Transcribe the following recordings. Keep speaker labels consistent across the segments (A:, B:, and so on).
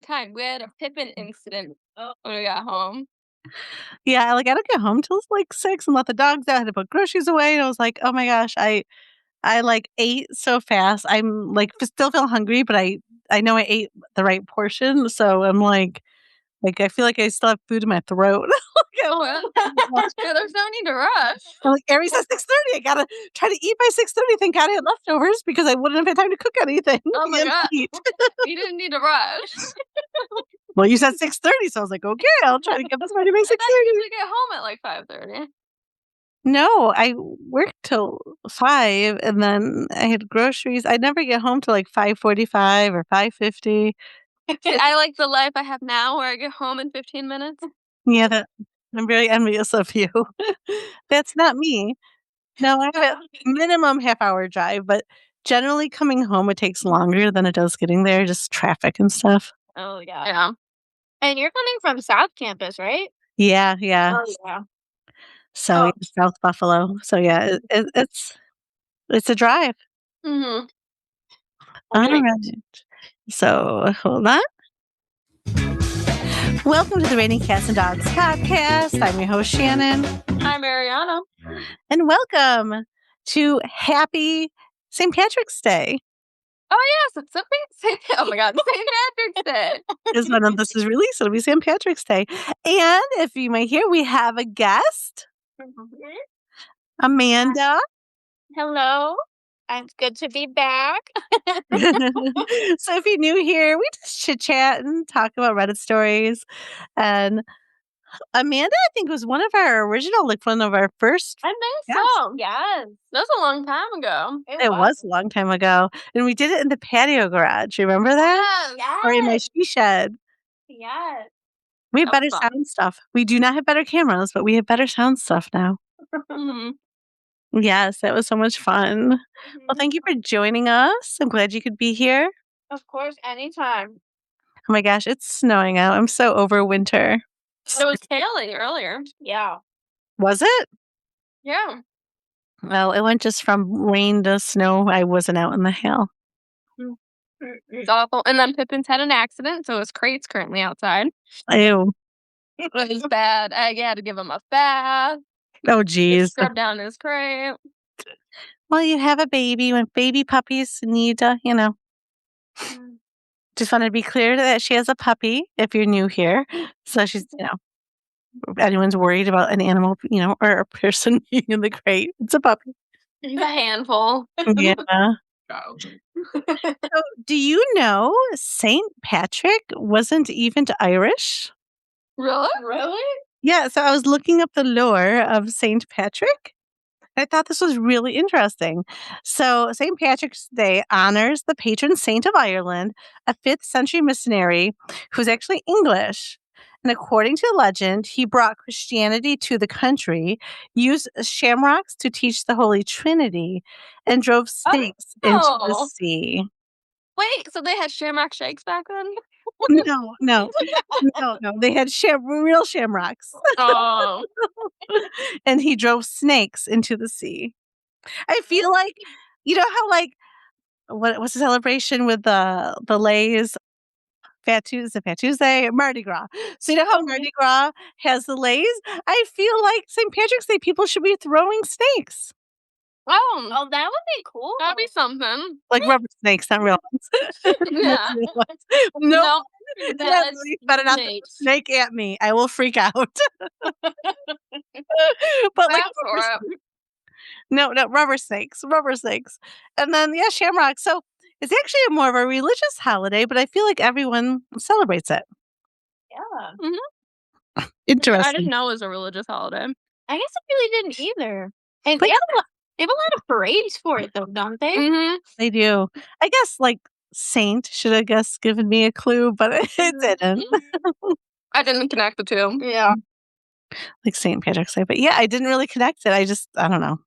A: kind. We had a Pippin incident when we got home.
B: Yeah, like, I don't get home till, like, 6 and let the dogs out, I had to put groceries away, and I was like, "Oh my gosh," I, like, ate so fast, I'm, like, still feel hungry, but I know I ate the right portion, so I'm like, I feel like I still have food in my throat.
A: Oh, well, that's good. There's no need to rush.
B: I'm like, "Ari said 6:30, I gotta try to eat by 6:30, thank God I had leftovers because I wouldn't have had time to cook anything
A: Oh my
B: and
A: god.
B: eat."
A: You didn't need to rush.
B: Well, you said 6:30, so I was like, "Okay, I'll try to get this ready by
A: I thought you
B: 6:30."
A: usually get home at like 5:30.
B: No, I worked till 5, and then I had groceries. I never get home till, like, 5:45 or 5:50.
A: See, I like the life I have now where I get home in 15 minutes.
B: Yeah, that I'm very envious of you. That's not me. No, I have a minimum half-hour drive, but generally coming home, it takes longer than it does getting there, just traffic and stuff.
A: Oh, yeah. Yeah. And you're coming from South Campus, right?
B: Yeah, yeah.
A: Oh, yeah.
B: So,
A: Oh.
B: yeah, South Buffalo. So, yeah, it's a drive.
A: Mhm. Okay.
B: Alright. So, hold on. Welcome to the Raining Cats and Dogs podcast. I'm your host, Shannon.
A: I'm Arianna.
B: And welcome to Happy St. Patrick's Day.
A: Oh, yes, it's oh my god, St. Patrick's Day.
B: Is when this is released. It'll be St. Patrick's Day. And if you might hear, we have a guest, Amanda.
A: Hello. It's good to be back.
B: So if you're new here, we just chit chat and talk about Reddit stories. And Amanda, I think, was one of our original, like one of our first.
A: I think
B: Yes.
A: so. Yes. That was a long time ago.
B: It was a long time ago. And we did it in the patio garage. Remember that?
A: Yes.
B: Or in my she shed.
A: Yes.
B: We have
A: That was
B: better
A: fun.
B: sound stuff. We do not have better cameras, but we have better sound stuff now.
A: Mhm.
B: Yes, that was so much fun. Well, thank you for joining us. I'm glad you could be here.
A: Of course, anytime.
B: Oh my gosh, it's snowing out. I'm so over winter.
A: It was hailing earlier. Yeah.
B: Was it?
A: Yeah.
B: Well, it went just from rain to snow. I wasn't out in the hail.
A: It's awful. And then Pippin's had an accident, so his crate's currently outside.
B: Ew.
A: It was bad. I had to give him a bath.
B: Oh,
A: Just
B: geez.
A: scrub down his crate.
B: Well, you have a baby when baby puppies need, just wanted to be clear that she has a puppy if you're new here. So she's, if anyone's worried about an animal, or a person being in the crate, it's a puppy.
A: He's a handful.
B: Yeah. So, do you know St. Patrick wasn't even Irish?
A: Really? Really?
B: Yeah, so I was looking up the lore of St. Patrick. I thought this was really interesting. So, St. Patrick's Day honors the patron saint of Ireland, a 5th century missionary who's actually English. And according to legend, he brought Christianity to the country, used shamrocks to teach the Holy Trinity, and drove snakes into the
A: Oh.
B: sea.
A: Wait, so they had shamrock shakes back then?
B: No, no, no. They had real shamrocks,
A: Oh.
B: and he drove snakes into the sea. I feel like, how like what was the celebration with the Lays? Fat Tuesday, Mardi Gras. So you know how Mardi Gras has the Lays? I feel like St. Patrick's Day people should be throwing snakes.
A: Oh, that would be cool. That'd be something.
B: Like rubber snakes, not real ones.
A: Yeah.
B: Not real ones. No,
A: That's
B: you better not throw a
A: snakes.
B: snake at me. I will freak out. But like
A: That's for it.
B: no, rubber snakes. And then, yeah, shamrocks. So it's actually more of a religious holiday, but I feel like everyone celebrates it.
A: Yeah. Mhm. I
B: Interesting.
A: didn't know it was a religious holiday. I guess I really didn't either. And
B: But-
A: they have a lot of parades for it, though, don't they? Mm-hmm.
B: They do. I guess, like, Saint should have given me a clue, but it didn't.
A: I didn't connect the two. Yeah.
B: Like St. Patrick's Day. But yeah, I didn't really connect it. I don't know.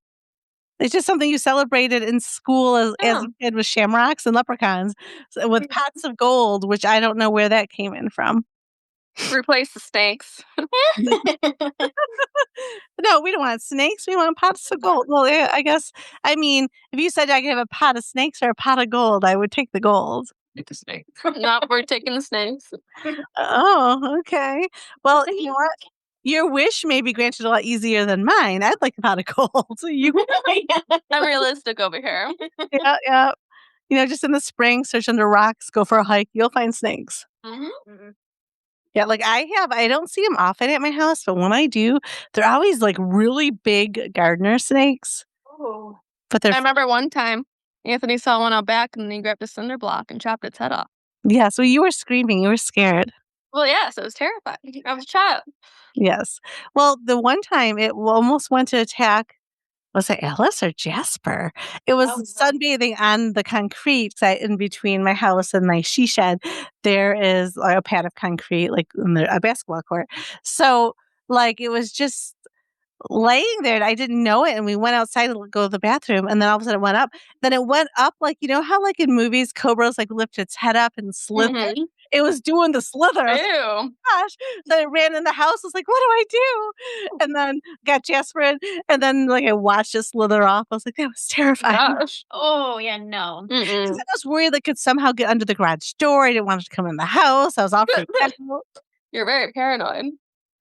B: It's just something you celebrated in school as a kid with shamrocks and leprechauns with pots of gold, which I don't know where that came in from.
A: Replace the snakes.
B: No, we don't want snakes. We want pots of gold. Well, yeah, I guess, if you said I could have a pot of snakes or a pot of gold, I would take the gold.
A: Take the snake. No, we're taking the snakes.
B: Oh, okay. Well, you know what? Your wish may be granted a lot easier than mine. I'd like a pot of gold. So you
A: I'm realistic over here.
B: yeah, yeah. Just in the spring, search under rocks, go for a hike, you'll find snakes.
A: Mhm.
B: Yeah, like I don't see them often at my house, but when I do, they're always like really big gardener snakes.
A: Oh.
B: But they're
A: I remember one time Anthony saw one out back and he grabbed a cinder block and chopped its head off.
B: yeah, so you were screaming, you were scared.
A: Well, yes, it was terrifying. I was a child.
B: Yes. Well, the one time it almost went to attack was it Alice or Jasper? It was
A: Oh, no.
B: sunbathing on the concrete 'cause in between my house and my she shed, there is like a pad of concrete, like in a basketball court. So, like, it was just laying there and I didn't know it. And we went outside to go to the bathroom. And then all of a sudden it went up. Then it went up like, how like in movies, cobras like lift its head up and slither?
A: Mhm.
B: It was doing the slither. I was like,
A: Ew.
B: gosh. Then it ran in the house. I was like, what do I do? And then got Jasper in, and then like I watched it slither off. I was like, that was terrifying.
A: Gosh.
C: Oh, yeah, no.
B: 'Cause
A: Mm-mm.
B: I was worried that it could somehow get under the garage door. I didn't want it to come in the house. I was all freaked out.
A: You're very paranoid.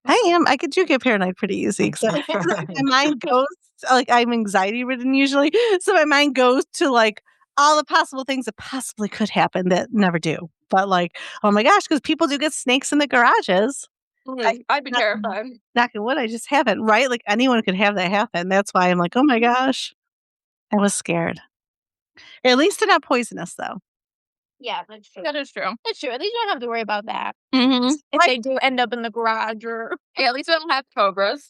B: I am. I do get paranoid pretty easy. 'Cause my mind goes like I'm anxiety ridden usually, so my mind goes to like all the possible things that possibly could happen that never do. But like, oh my gosh, because people do get snakes in the garages.
A: I'd be
B: Knock
A: terrified.
B: knocking wood, I just haven't. Right? Like anyone could have that happen. That's why I'm like, oh my gosh, I was scared. At least they're not poisonous though.
C: Yeah, that's true.
A: That is true.
C: That's true. At least you don't have to worry about that.
A: Mm-hmm.
C: If they do end up in the garage or
A: Yeah, at least we don't have cobras.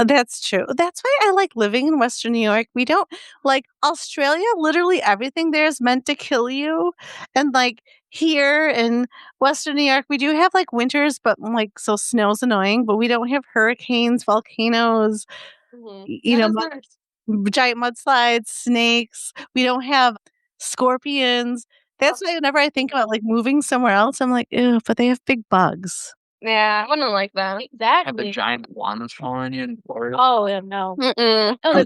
B: That's true. That's why I like living in Western New York. We don't like Australia, literally everything there is meant to kill you. And like here in Western New York, we do have like winters, but like so snow's annoying, but we don't have hurricanes, volcanoes,
A: Mm-hmm.
B: you know, giant mudslides, snakes. We don't have scorpions. That's why whenever I think about like moving somewhere else, I'm like, ew, but they have big bugs.
A: Yeah, I wouldn't like that.
C: exactly.
D: Have the giant iguanas following you in Florida?
C: Oh, yeah, no.
A: Mm-mm.
C: Oh,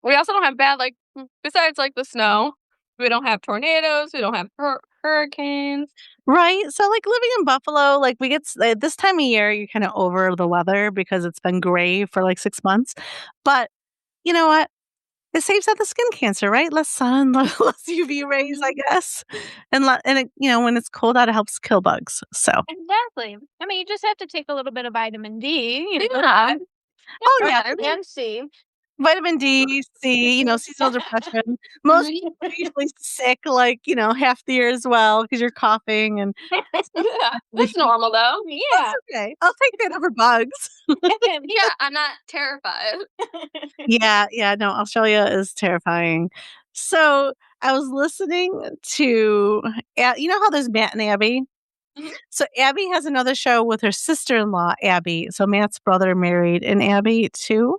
A: We also don't have bad, like, besides, like, the snow, we don't have tornadoes, we don't have hurricanes.
B: Right? So, like, living in Buffalo, like, we get this time of year, you're kinda over the weather because it's been gray for, like, 6 months. But you know what? It saves out the skin cancer, right? Less sun, less UV rays, I guess. And it when it's cold out, it helps kill bugs. So
C: exactly. I mean, you just have to take a little bit of vitamin D,
A: Yeah.
B: oh, yeah.
C: and C.
B: Vitamin D, C, seasonal depression. Most people are usually sick, like, half the year as well because you're coughing and
A: Yeah, that's normal, though.
C: Yeah.
B: okay. I'll take that over bugs.
A: Yeah, I'm not terrified.
B: Yeah, yeah, no, Australia is terrifying. So, I was listening to you know how there's Matt and Abby?
A: Mhm.
B: So, Abby has another show with her sister-in-law, Abby. So, Matt's brother married and Abby too.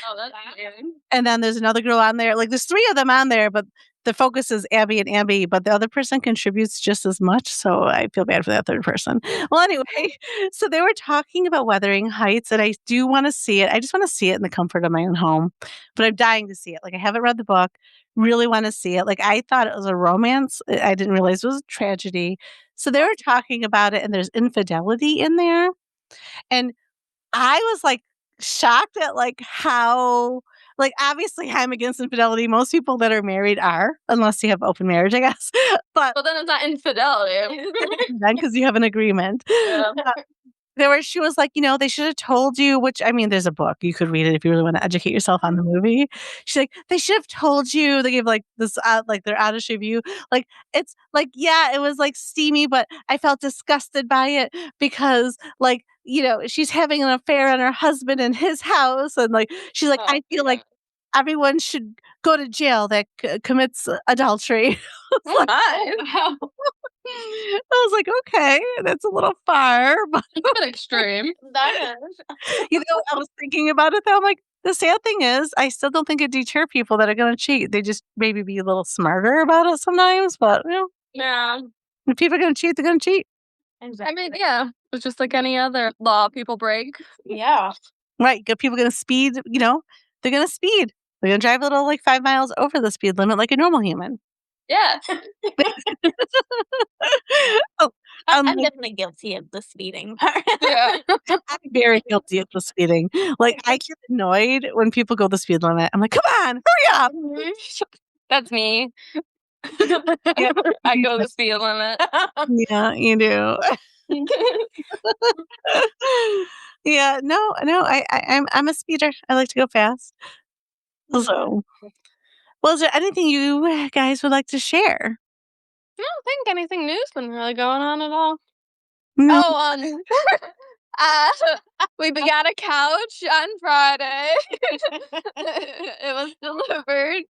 A: Oh, that's weird.
B: And then there's another girl on there. Like, there's 3 of them on there, but the focus is Abby and Abby, but the other person contributes just as much, so I feel bad for that third person. Well, anyway, so they were talking about Wuthering Heights, and I do wanna see it. I just wanna see it in the comfort of my own home, but I'm dying to see it. Like, I haven't read the book, really wanna see it. Like, I thought it was a romance. I didn't realize it was a tragedy. So they were talking about it, and there's infidelity in there, and I was, like, shocked at, like, how like, obviously, I'm against infidelity. Most people that are married are, unless you have open marriage, I guess. But
A: Well, then it's not infidelity.
B: then, because you have an agreement.
A: Yeah.
B: She was like, they should have told you, which, I mean, there's a book. You could read it if you really wanna educate yourself on the movie. She's like, "They should have told you." They gave, like, this, like, their honest review. Like, it's like, yeah, it was, like, steamy, but I felt disgusted by it because, like, she's having an affair on her husband in his house, and, like, she's like,
A: Oh,
B: "I feel like
A: yeah.
B: everyone should go to jail that commits adultery."
A: Oh, my.
C: Wow.
B: I was like, "Okay, that's a little far," but
A: It's a bit extreme.
C: That is.
B: I was thinking about it though, I'm like, the sad thing is, I still don't think it deter people that are gonna cheat. They just maybe be a little smarter about it sometimes, but,
A: Yeah.
B: if people are gonna cheat, they're gonna cheat.
A: I
C: Exactly.
A: mean, yeah, it's just like any other law people break.
C: Yeah.
B: Right, good people gonna speed, they're gonna speed. They're gonna drive a little, like, 5 miles over the speed limit like a normal human.
A: Yeah.
B: Oh,
C: I'm
B: like,
C: definitely guilty of the speeding part.
A: Yeah.
B: I'm very guilty of the speeding. Like, I get annoyed when people go the speed limit. I'm like, "Come on, hurry up."
A: That's me.
B: Yeah,
A: I go the speed limit.
B: yeah, you do. Yeah, no, I'm a speeder. I like to go fast. So, well, is there anything you guys would like to share?
A: I don't think anything new's been really going on at all.
B: No.
A: Oh, uh, we got a couch on Friday. It was delivered.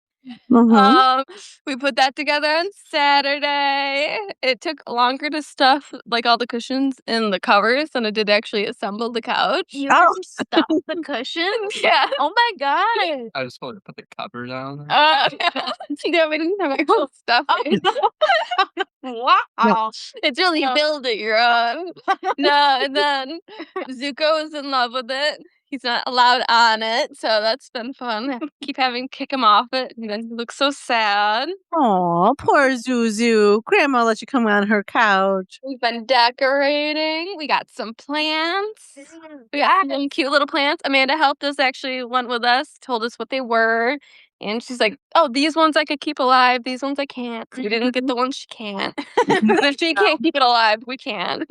B: Mhm.
A: We put that together on Saturday. It took longer to stuff like all the cushions and the covers than it did actually assemble the couch.
C: You
B: Oh.
C: had to stuff the cushions?
A: Yeah.
C: Oh my god.
D: I just wanted to put the cover down.
A: Yeah, we didn't have actual stuffing.
C: Wow.
B: No.
A: It's really
C: No.
A: build it your own. No, and then Zuko was in love with it. He's not allowed on it, so that's been fun. Keep having to kick him off it, and then he looks so sad.
B: Aw, poor Zuzu. Grandma let you come on her couch.
A: We've been decorating. We got some plants. We got some cute little plants. Amanda helped us, actually went with us, told us what they were. And she's like, oh, these ones I could keep alive. These ones I can't. We didn't get the ones she can't. But if she can't keep it alive, we can.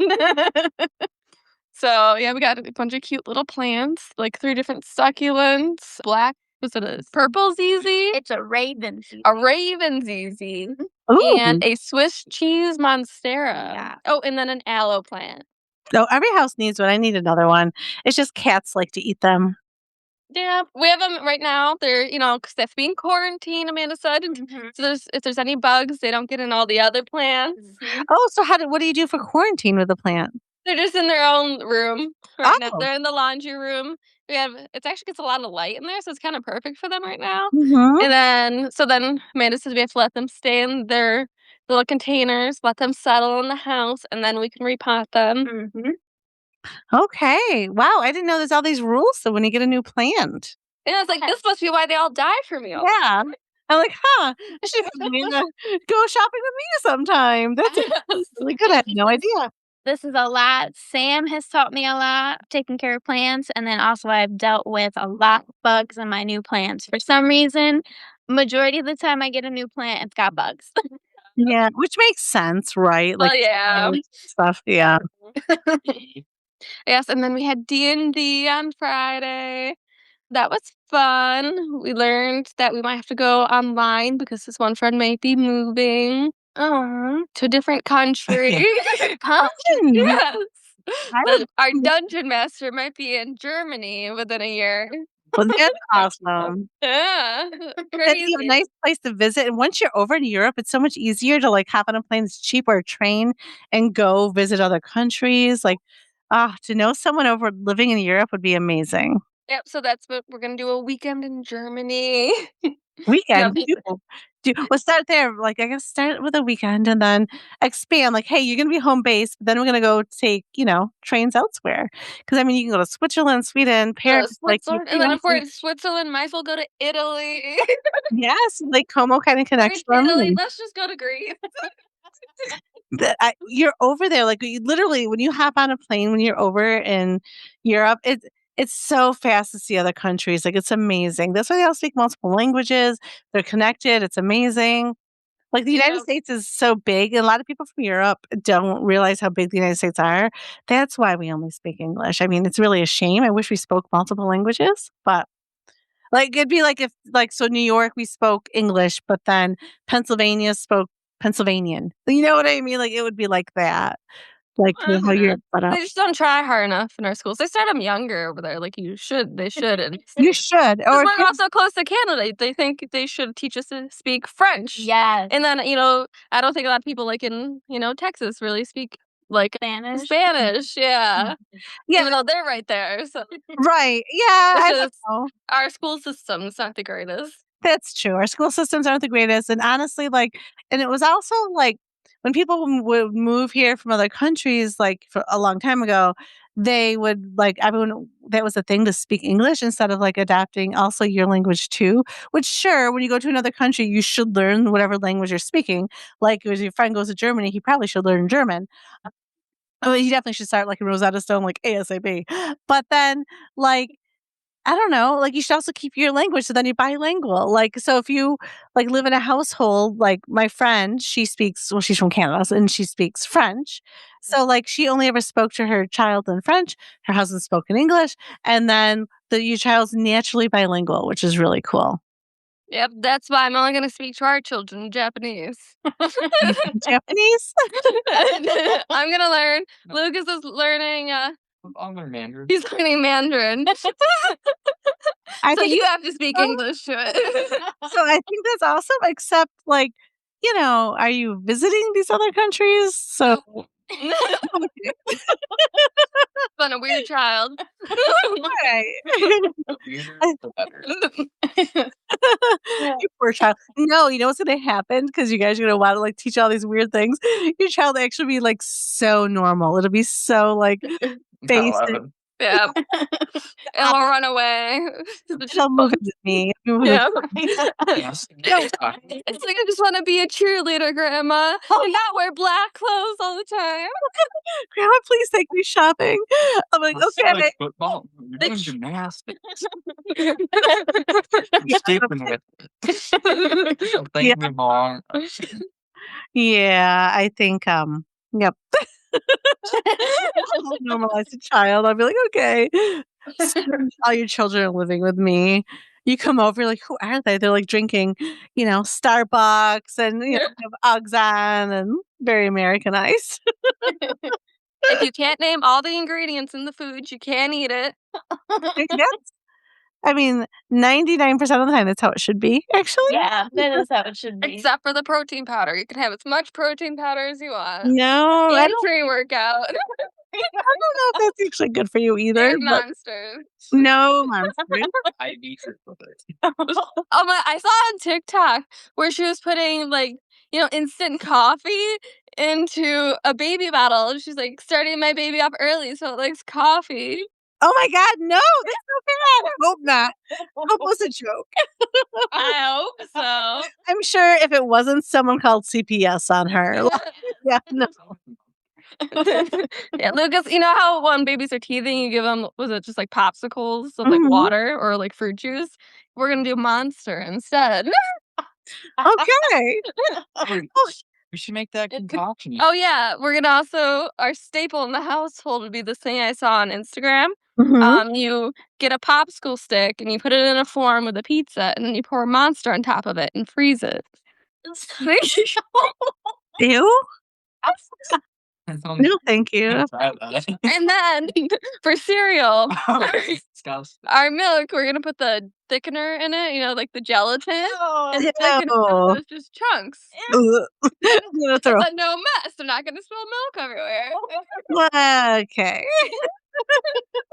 A: So, yeah, we got a bunch of cute little plants, like 3 different succulents. Black, was it a purple ZZ?
C: It's a raven.
A: A raven ZZ.
B: Ooh.
A: And a Swiss cheese monstera.
C: Yeah.
A: Oh, and then an aloe plant.
B: So every house needs one. I need another one. It's just cats like to eat them.
A: Yeah, we have them right now. They're, because they have to be in quarantine, Amanda said. So if there's any bugs, they don't get in all the other plants.
B: Oh, so what do you do for quarantine with the plant?
A: They're just in their own room right now.
B: Oh.
A: They're in the laundry room. It actually gets a lot of light in there, so it's kind of perfect for them right now.
B: Mhm.
A: And then Amanda says we have to let them stay in their little containers, let them settle in the house, and then we can repot them.
B: Okay. Wow, I didn't know there's all these rules so when you get a new plant.
A: And I was like, this must be why they all die for me. All
B: Yeah. I'm like, "Huh, I should have Amanda go shopping with me sometime." That's really good. I had no idea.
C: This is a lot. Sam has taught me a lot, taking care of plants, and then also I've dealt with a lot of bugs in my new plants. For some reason, majority of the time I get a new plant, it's got bugs.
B: Yeah, which makes sense, right? Like,
A: yeah.
B: stuff, yeah.
A: Yes, and then we had D&D on Friday. That was fun. We learned that we might have to go online because this one friend might be moving to a different country.
C: Huh?
A: Yes.
B: would-
A: Our dungeon master might be in Germany within a year.
B: Well, that's awesome.
A: Yeah.
B: That's
A: Crazy.
B: a nice place to visit, and once you're over in Europe, it's so much easier to, like, hop on a plane, it's cheap, or a train, and go visit other countries, like, to know someone over living in Europe would be amazing.
A: Yep, so that's what we're gonna do, a weekend in Germany.
B: Weekend,
A: Yep.
B: we'll start there, like, I guess start with a weekend and then expand, like, "Hey, you're gonna be home base, but then we're gonna go take, trains elsewhere." Because I mean, you can go to Switzerland, Sweden, Paris, like,
A: Switzerland, and then if we're in Switzerland, might as well go to Italy.
B: yes, Lake Como kinda
A: We're in
B: connects them,
A: Italy,
B: and
A: let's just go to Greece.
B: you're over there, like, you literally, when you hop on a plane, when you're over in Europe, it's so fast to see other countries, like, it's amazing. That's why they all speak multiple languages, they're connected, it's amazing. Like, the United
A: Yeah.
B: States is so big, and a lot of people from Europe don't realize how big the United States are. That's why we only speak English. I mean, it's really a shame. I wish we spoke multiple languages, but, like, it'd be like if, like, so New York, we spoke English, but then Pennsylvania spoke Pennsylvanian. You know what I mean? Like, it would be like that, like, how you're set up.
A: They just don't try hard enough in our schools. They start them younger over there, like, they should, and
B: You should, or
A: because
B: if
A: we're
B: you're
A: also close to Canada, they think they should teach us to speak French.
C: Yes.
A: And then, I don't think a lot of people, like, in, Texas really speak, like,
C: Spanish.
A: Spanish, yeah.
B: Yeah.
A: Even though they're right there, so
B: right, yeah, I
A: Which
B: don't
A: is
B: know.
A: our school system's not the greatest.
B: That's true. Our school systems aren't the greatest, and honestly, like, and it was also, like, when people would move here from other countries, like, for a long time ago, they would like everyone that was a thing to speak English instead of like adapting also your language too. Which sure, when you go to another country, you should learn whatever language you're speaking. Like if your friend goes to Germany, he probably should learn German. Oh, he definitely should start like in Rosetta Stone, like ASAP. But then, like, I don't know, like you should also keep your language so then you're bilingual. Like, so if you like live in a household, like my friend, she speaks, well, she's from Canada and she speaks French. So like she only ever spoke to her child in French. Her husband spoke in English, and then your child's naturally bilingual, which is really cool.
A: Yep, that's why I'm only gonna speak to our children in Japanese.
B: You speak Japanese?
A: I'm gonna learn. Lucas is learning.
D: I'll learn Mandarin.
A: He's learning Mandarin.
B: I
A: So
B: think
A: you have to speak English to it.
B: so. I think that's awesome. Except, like, are you visiting these other countries? So
A: It's been a weird child.
B: okay.
D: The weirder, the better.
B: You poor child. No, you know what's gonna happen? Because you guys are gonna want to like teach all these weird things. Your child will actually be like so normal. It'll be so like basic.
A: Yeah. It'll run away.
B: It'll move into me.
A: Yeah.
D: Yes.
A: It's like I just want to be a cheerleader, Grandma, and not wear black clothes all the time.
B: Grandma, please take me shopping. I'm like, okay.
D: Like football. You're doing gymnastics.
B: Yeah,
D: You're sticking with it.
B: yeah,
D: Thank me, Mom.
B: yeah. I think yep. I'll normalize a child. I'll be like, okay. Soon all your children are living with me. You come over, you're like, who are they? They're like drinking, Starbucks and have Uggs on and very Americanized.
A: If you can't name all the ingredients in the food, you can't eat it.
B: I mean, 99% of the time, that's how it should be, actually.
C: Yeah, that is how it should be.
A: Except for the protein powder. You can have as much protein powder as you want.
B: No, I
A: And
B: don't
A: pre-workout.
B: know if that's actually good for you either.
A: And
B: But
A: monsters.
B: no monster.
D: I beat her with it.
A: I saw on TikTok where she was putting like, instant coffee into a baby bottle. She's like, starting my baby up early so it likes coffee.
B: Oh my God, no, that's so bad. I hope not. I hope it was a joke.
A: I hope so.
B: I'm sure if it wasn't, someone called CPS on her. Yeah, no.
A: Yeah, Lucas, you know how when babies are teething, you give them, was it just like popsicles of like
B: Mhm.
A: water or like fruit juice? We're gonna do Monster instead.
B: Okay.
D: Wait, we should make that concoction.
A: Oh yeah, we're gonna also, our staple in the household would be this thing I saw on Instagram.
B: Mhm.
A: You get a popsicle stick and you put it in a form with a pizza, and then you pour a Monster on top of it and freeze it.
B: Ew.
D: That sounds
B: No, thank you.
D: try that.
A: And then for cereal,
D: Disgusting.
A: our milk, we're gonna put the thickener in it, like the gelatin, and thicken it
B: Ew.
A: so it's just chunks.
B: Ugh. I'm gonna throw.
A: So no mess. They're not gonna spill milk everywhere.
B: Okay.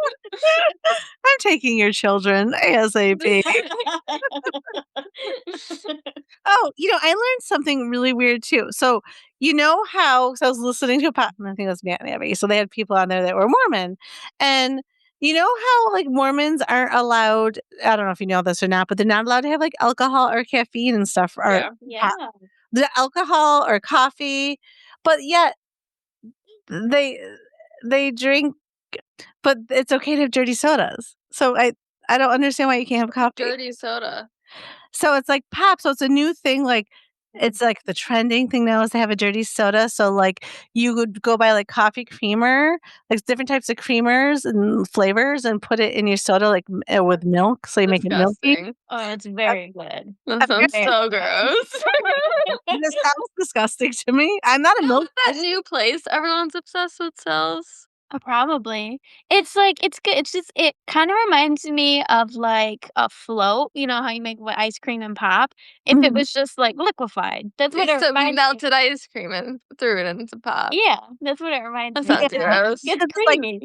B: I'm taking your children ASAP. Oh, I learned something really weird too. So, how, so I was listening to I think it was Matt and Abby. So they had people on there that were Mormon. And you know how like Mormons aren't allowed, I don't know if you know this or not, but they're not allowed to have like alcohol or caffeine and stuff, or
C: Yeah.
B: the alcohol or coffee, but yet they drink, but it's okay to have dirty sodas. So I don't understand why you can't have coffee.
A: Dirty soda.
B: So it's like pop. So it's a new thing. Like it's like the trending thing now is to have a dirty soda. So like you would go buy like coffee creamer, like different types of creamers and flavors, and put it in your soda like with milk. So you make it milky.
A: Disgusting.
C: Oh, it's very good.
A: That sounds
B: very-
A: so gross.
B: This sounds disgusting to me. I'm not a milk.
A: That new place everyone's obsessed with sells.
C: Probably. It's like it's good. It's just it kind of reminds me of like a float. You know how you make with ice cream and pop. If it
B: Mhm.
C: was just like liquefied, that's what it
A: It's
C: reminds me.
A: melted ice cream and threw it into pop.
C: Yeah, that's what it reminds
A: That
C: me.
A: sounds
B: Yeah.
A: gross.
C: It's
B: It's like-
C: creamy.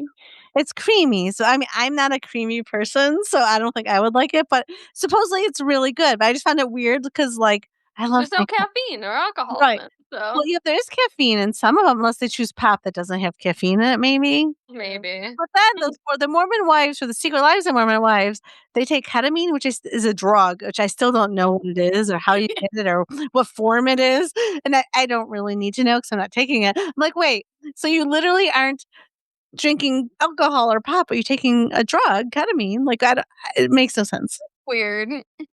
B: It's creamy. So I mean, I'm not a creamy person, so I don't think I would like it. But supposedly it's really good. But I just found it weird because like I love
A: There's no caffeine or alcohol
B: Right.
A: in it.
B: Well,
A: So
B: yeah, there is caffeine in some of them, unless they choose pop that doesn't have caffeine in it, maybe.
A: Maybe.
B: But then the Mormon wives or the Secret Lives of Mormon Wives, they take ketamine, which is a drug, which I still don't know what it is or how you get it or what form it is. And I don't really need to know because I'm not taking it. I'm like, wait, so you literally aren't drinking alcohol or pop, but you're taking a drug, ketamine. Like, it makes no sense.
A: Weird.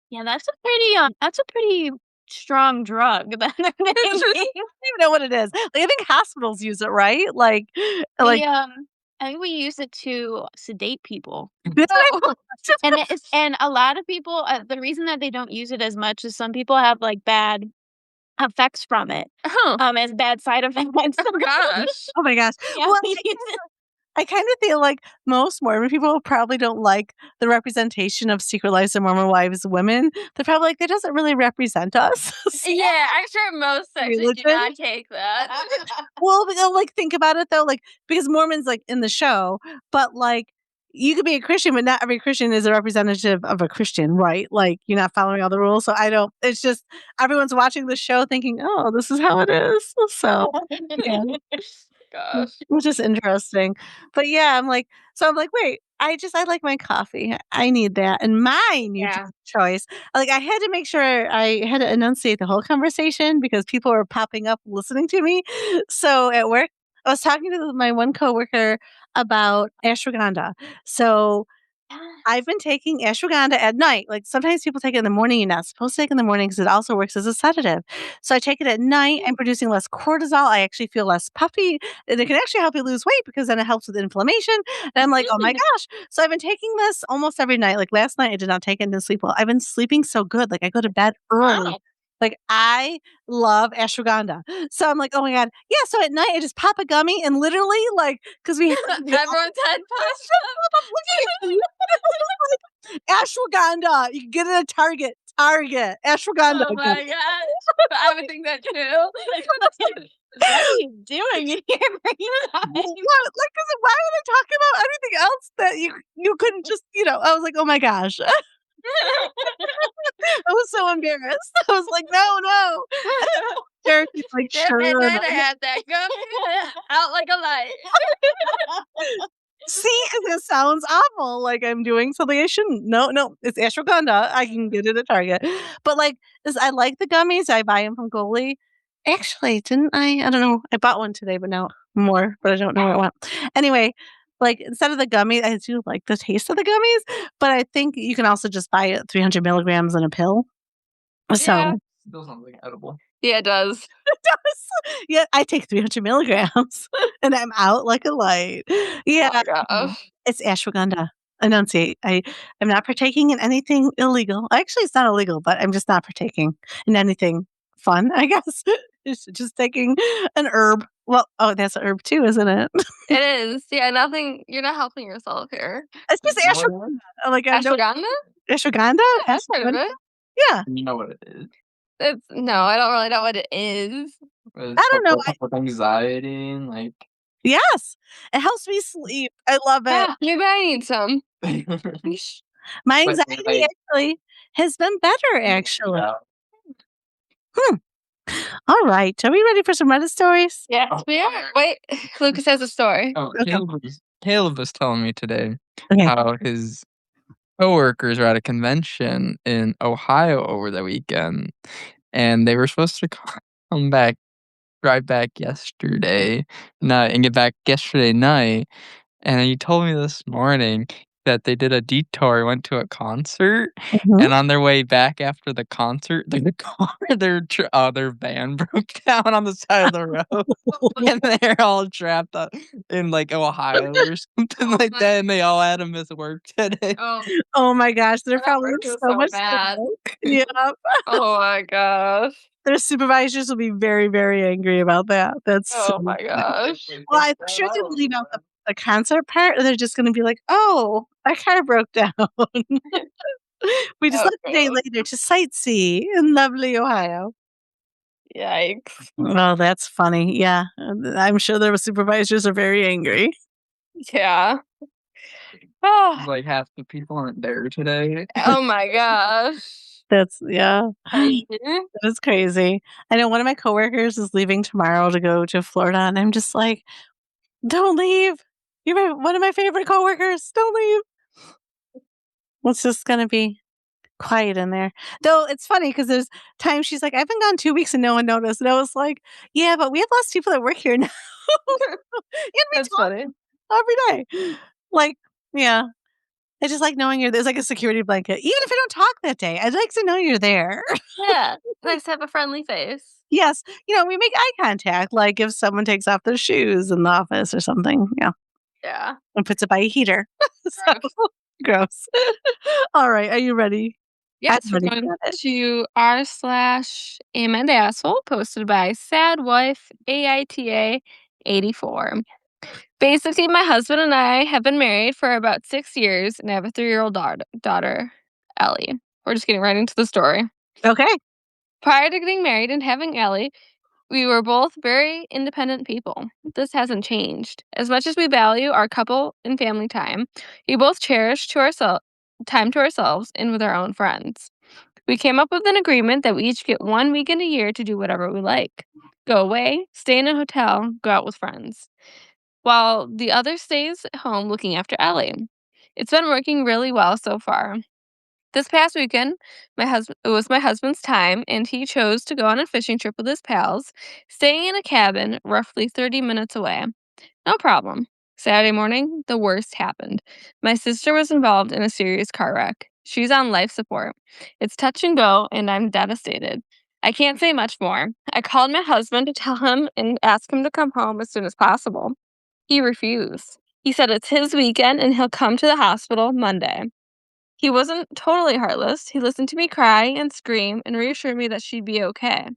C: Yeah, that's a pretty strong drug that they're
B: I
C: taking.
B: don't even know what it is. Like, I think hospitals use it, right? Like,
C: We, I think we use it to sedate people.
B: that's what
A: Oh.
C: And a lot of people, the reason that they don't use it as much is some people have, like, bad effects from it,
A: Oh.
C: as bad side effects.
A: Oh gosh.
B: Oh my gosh.
C: Yeah,
B: Well,
C: we use
B: I kind of feel like most Mormon people probably don't like the representation of Secret Lives of Mormon Wives women. They're probably like, that doesn't really represent us.
A: Yeah, I'm sure most sections do
B: Religion?
A: not take that.
B: Well, like, think about it though, like, because Mormons, like, in the show, but like, you could be a Christian, but not every Christian is a representative of a Christian, right? Like, you're not following all the rules. So it's just everyone's watching the show thinking, oh, this is how it is. So, yeah.
A: Gosh.
B: Which is interesting. But yeah, I'm like, wait, I like my coffee. I need that. And my
A: Yeah.
B: choice. Like, I had to make sure I had to enunciate the whole conversation because people were popping up listening to me. So at work, I was talking to my one coworker about ashwagandha. So I've been taking ashwagandha at night. Like, sometimes people take it in the morning. You're not supposed to take it in the morning because it also works as a sedative. So I take it at night. I'm producing less cortisol. I actually feel less puffy. And it can actually help you lose weight because then it helps with inflammation. And I'm like, oh my gosh. So I've been taking this almost every night. Like, last night, I did not take it and didn't sleep well. I've been sleeping so good. Like, I go to bed early.
A: Wow.
B: Like, I love ashwagandha. So I'm like, oh my God. Yeah. So at night, I just pop a gummy and literally, like, because we
A: Everyone's head popped
B: ashwagandha. You can get it at Target. Target. Ashwagandha.
A: Oh my gosh. I would think that too.
C: What are you doing in here?
B: What? Like, 'cause why would I talk about anything else that you couldn't just, I was like, oh my gosh. I was so embarrassed. I was like, no. She's like,
A: Yep,
B: sure.
A: at night I had that gum out like a light.
B: See, because it sounds awful, like I'm doing something I shouldn't. No, it's ashwagandha. I can get it at Target. But, like, I like the gummies. I buy them from Goli. Actually, didn't I? I don't know. I bought one today, but now more, but I don't know where it went. Anyway, like, instead of the gummy, I do like the taste of the gummies, but I think you can also just buy it 300 milligrams in a pill. So,
A: Yeah.
D: Still sounds like edible.
A: Yeah, it does.
B: yeah, I take 300 milligrams and I'm out like a light. Yeah.
A: Oh my gosh.
B: It's ashwagandha. Enunciate. I'm not partaking in anything illegal. Actually, it's not illegal, but I'm just not partaking in anything fun, I guess. It's just taking an herb. Well, oh, that's an herb too, isn't it?
A: It is. Yeah, nothing. You're not helping yourself here.
B: It's just
D: You know what it is?
B: ashwagandha. Like, I don't
A: Ashwagandha?
B: ashwagandha?
A: Yeah, I've heard of
B: Ashwagandha?
A: it.
B: Yeah.
D: You know what it is.
A: No, I don't really know what it is.
D: It's
B: I don't know.
D: help with anxiety and like
B: Yes. It helps me sleep. I love it.
A: Yeah, maybe I need some.
B: My
D: But,
B: anxiety
D: like,
B: actually has been better, actually.
D: yeah.
B: All right. Are we ready for some Reddit stories?
A: Yes, we are. Wait, Lucas has a story.
D: Oh,
B: Okay.
D: Caleb was telling me today
B: Okay.
D: how his coworkers were at a convention in Ohio over the weekend, and they were supposed to come back, drive back yesterday night, and get back yesterday night. And he told me this morning that they did a detour, went to a concert,
B: Mhm.
D: and on their way back after the concert, the car, their van broke down on the side of the road, and they're all trapped in like Ohio or something like that, and they all had to miss work today.
A: Oh,
B: Oh my gosh, they're
A: that
B: probably
A: work
B: in
A: was
B: so
A: so
B: much
A: bad.
B: smoke. Yep.
A: Oh my gosh.
B: Their supervisors will be very, very angry about that. That's so
A: Oh my gosh.
B: well, I'm sure they will leave out the concert part, or they're just gonna be like, "Oh, our car broke down. We just
A: Oh,
B: left a day
A: gross.
B: later to sightsee in lovely Ohio."
A: Yikes.
B: Well, that's funny. Yeah, I'm sure their supervisors are very angry.
A: Yeah. Oh,
D: Like half the people aren't there today.
A: oh my gosh.
B: Yeah,
A: Crazy.
B: that is crazy. I know one of my coworkers is leaving tomorrow to go to Florida, and I'm just like, "Don't leave. You're one of my favorite coworkers. Don't leave. It's just gonna be quiet in there. Though it's funny because there's times she's like, "I've been gone 2 weeks and no one noticed." And I was like, "Yeah, but we have less people that work here now." And we
A: That's
B: talk
A: funny.
B: every day. Like, yeah. I just like knowing there's like a security blanket. Even if I don't talk that day, I'd like to know you're there.
A: Yeah. Nice to have a friendly face.
B: Yes. We make eye contact, like if someone takes off their shoes in the office or something. Yeah.
A: Yeah.
B: And puts it by a heater. So
A: Gross.
B: gross. All right. Are you ready? I'm
A: Yes, we're
B: ready
A: going
B: for it.
A: to r/Amanda Asshole, posted by Sad Wife AITA 84. Basically, my husband and I have been married for about 6 years and I have a 3-year-old daughter, Ellie. We're just getting right into the story.
B: Okay.
A: Prior to getting married and having Ellie, we were both very independent people. This hasn't changed. As much as we value our couple and family time, we both cherish time to ourselves and with our own friends. We came up with an agreement that we each get 1 weekend a year to do whatever we like. Go away, stay in a hotel, go out with friends, while the other stays at home looking after Ellie. It's been working really well so far. This past weekend, it was my husband's time, and he chose to go on a fishing trip with his pals, staying in a cabin roughly 30 minutes away. No problem. Saturday morning, the worst happened. My sister was involved in a serious car wreck. She's on life support. It's touch and go, and I'm devastated. I can't say much more. I called my husband to tell him and ask him to come home as soon as possible. He refused. He said it's his weekend and he'll come to the hospital Monday. He wasn't totally heartless. He listened to me cry and scream and reassured me that she'd be okay.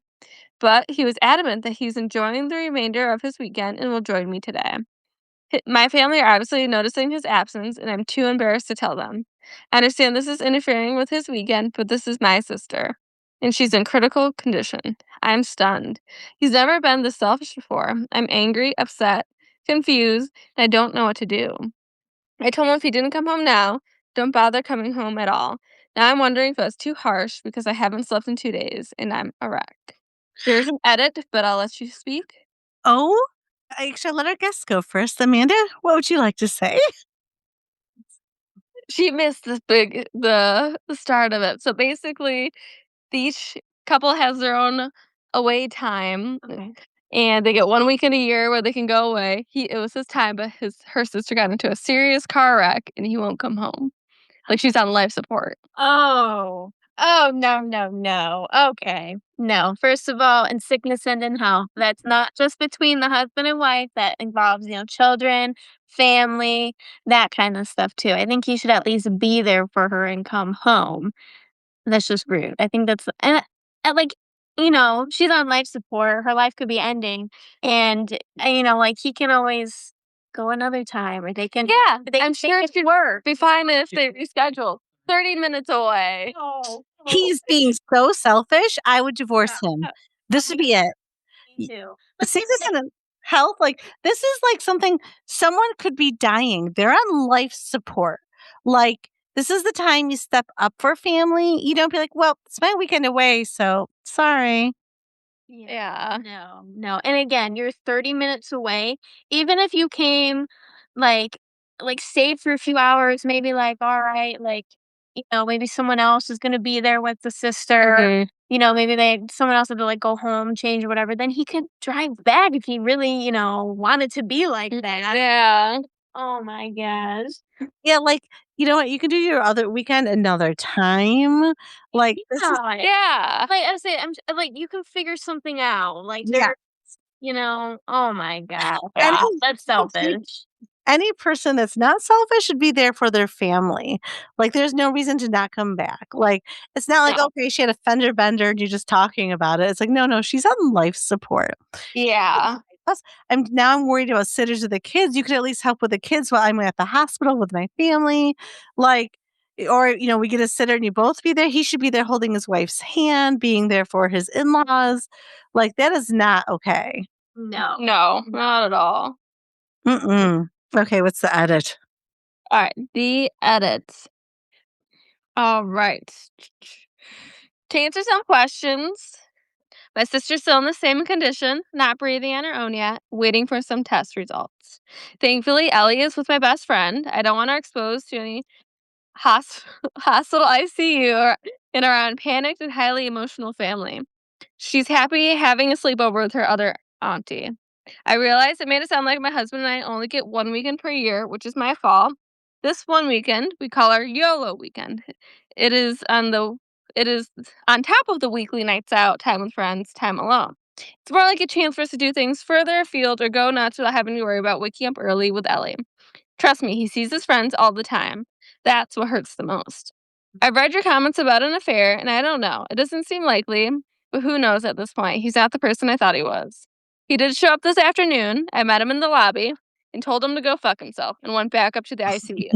A: But he was adamant that he's enjoying the remainder of his weekend and will join me today. My family are obviously noticing his absence, and I'm too embarrassed to tell them. I understand this is interfering with his weekend, but this is my sister, and she's in critical condition. I'm stunned. He's never been this selfish before. I'm angry, upset, confused, and I don't know what to do. I told him if he didn't come home now, don't bother coming home at all. Now I'm wondering if that's too harsh because I haven't slept in 2 days and I'm a wreck. There's an edit, but I'll let you speak.
B: Oh, I should let our guests go first. Amanda, what would you like to say?
A: She missed the start of it. So basically, each couple has their own away time, and they get 1 weekend a year where they can go away. It was his time, but her sister got into a serious car wreck, and he won't come home. Like, she's on life support.
C: Oh. Oh, no, no, no. Okay. No. First of all, in sickness and in health, that's not just between the husband and wife. That involves, children, family, that kind of stuff too. I think he should at least be there for her and come home. That's just rude. I think that's and like, she's on life support. Her life could be ending, and like he can always go another time, or
A: Yeah,
C: they
A: I'm
C: can
A: sure
C: make
A: it
C: it work.
A: be fine if they reschedule. 30 minutes away.
C: Oh,
B: He's being so selfish. I would divorce
C: yeah.
B: him. This would be it.
C: Me too.
B: See this in health, like this is like something someone could be dying. They're on life support. Like this is the time you step up for family. You don't be like, well, it's my weekend away, so sorry.
A: Yeah.
C: No, no. And again, you're 30 minutes away. Even if you came like stayed for a few hours, maybe like, all right, like, maybe someone else is gonna be there with the sister.
A: Mhm.
C: Maybe someone else had to like go home, change or whatever. Then he could drive back if he really, wanted to be like that.
A: Yeah.
C: Oh my gosh.
B: Yeah, like you know what? You can do your other weekend another time. Like this is
A: Yeah.
C: Like I say, like you can figure something out. Like
B: yeah.
C: oh my god,
B: Any
C: yeah, that's selfish.
B: any person that's not selfish should be there for their family. Like, there's no reason to not come back. Like, it's not like,
A: No.
B: okay, she had a fender bender and you're just talking about it. It's like, no, she's on life support.
A: Yeah.
B: Plus, I'm worried about sitters with the kids. You could at least help with the kids while I'm at the hospital with my family. Like, or, we get a sitter and you both be there. He should be there holding his wife's hand, being there for his in laws. Like, that is not okay.
C: No.
A: No, not at all.
B: Mm-mm. Okay, what's the edit?
A: All right, the edits. All right. To answer some questions, My sister's still in the same condition, not breathing on her own yet, waiting for some test results. Thankfully, Ellie is with my best friend. I don't want her exposed to any hos- hospital ICU or in around panicked and highly emotional family. She's happy having a sleepover with her other auntie. I realized it made it sound like my husband and I only get 1 weekend per year, which is my fault. This one weekend we call our YOLO weekend. It is on the it is on top of the weekly nights out, time with friends, time alone. It's more like a chance for us to do things further afield or go nuts without having to worry about waking up early with Ellie. Trust me, he sees his friends all the time. That's what hurts the most. I've read your comments about an affair, and I don't know. It doesn't seem likely, but who knows at this point? He's not the person I thought he was. He did show up this afternoon. I met him in the lobby and told him to go fuck himself and went back up to the ICU.